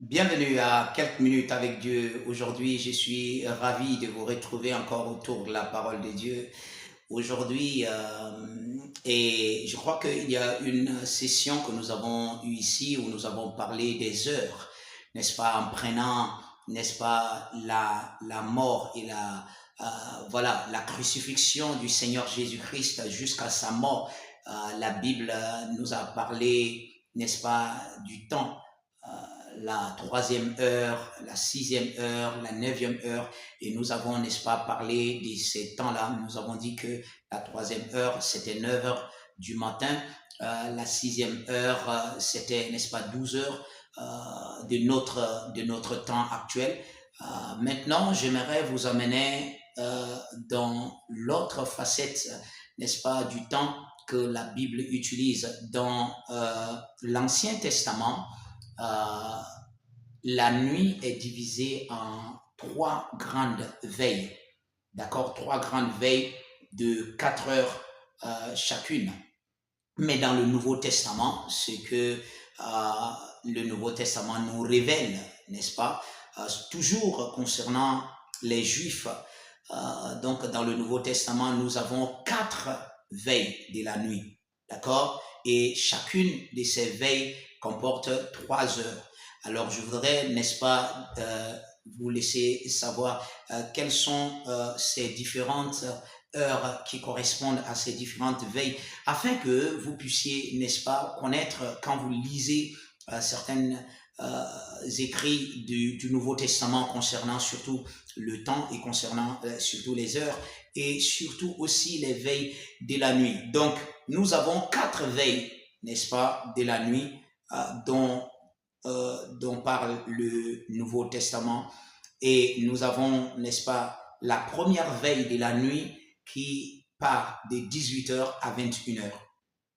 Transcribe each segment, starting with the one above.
Bienvenue à quelques minutes avec Dieu. Aujourd'hui, je suis ravi de vous retrouver encore autour de la parole de Dieu. Aujourd'hui, et je crois qu'il y a une session que nous avons eue ici où nous avons parlé des heures, n'est-ce pas, en prenant, n'est-ce pas, la mort et voilà, la crucifixion du Seigneur Jésus-Christ jusqu'à sa mort. La Bible nous a parlé, n'est-ce pas, du temps, la troisième heure, la sixième heure, la neuvième heure, et nous avons, n'est-ce pas, parlé de ces temps-là. Nous avons dit que la troisième heure, c'était 9 heures du matin. La sixième heure, c'était, n'est-ce pas, 12 heures de notre temps actuel. Maintenant, j'aimerais vous amener dans l'autre facette, n'est-ce pas, du temps que la Bible utilise dans l'Ancien Testament. Euh, la nuit est divisée en trois grandes veilles. D'accord? Trois grandes veilles de 4 heures chacune. Mais dans le Nouveau Testament, ce que le Nouveau Testament nous révèle, n'est-ce pas? Toujours concernant les Juifs, donc dans le Nouveau Testament, nous avons 4 veilles de la nuit. D'accord? Et chacune de ces veilles comporte 3 heures. Alors je voudrais, n'est-ce pas, vous laisser savoir quelles sont ces différentes heures qui correspondent à ces différentes veilles, afin que vous puissiez, n'est-ce pas, connaître quand vous lisez certains écrits du Nouveau Testament concernant surtout le temps et concernant surtout les heures et surtout aussi les veilles de la nuit. Donc, nous avons 4 veilles, n'est-ce pas, de la nuit dont parle le Nouveau Testament. Et nous avons, n'est-ce pas, la première veille de la nuit qui part de 18 heures à 21 heures.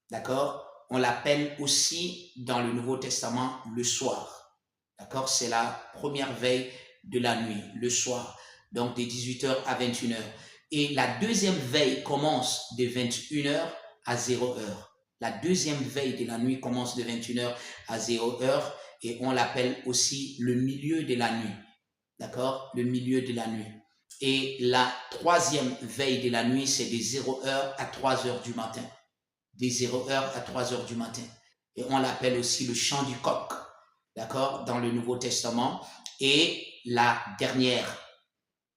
D'accord? On l'appelle aussi dans le Nouveau Testament le soir. D'accord? C'est la première veille de la nuit, le soir. Donc de 18 heures à 21 heures. Et la deuxième veille commence de 21 heures à 0 heure. La deuxième veille de la nuit commence de 21 heures à 0 heure et on l'appelle aussi le milieu de la nuit. D'accord? Le milieu de la nuit. Et la troisième veille de la nuit, c'est de 0 heure à 3 heures du matin. De 0 heure à 3 heures du matin. Et on l'appelle aussi le chant du coq. D'accord? Dans le Nouveau Testament. Et la dernière,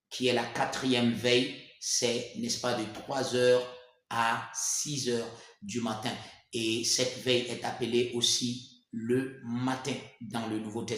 qui est la quatrième veille, c'est, n'est-ce pas, de 3 heures à 6 heures du matin. Et cette veille est appelée aussi le matin dans le Nouveau Testament.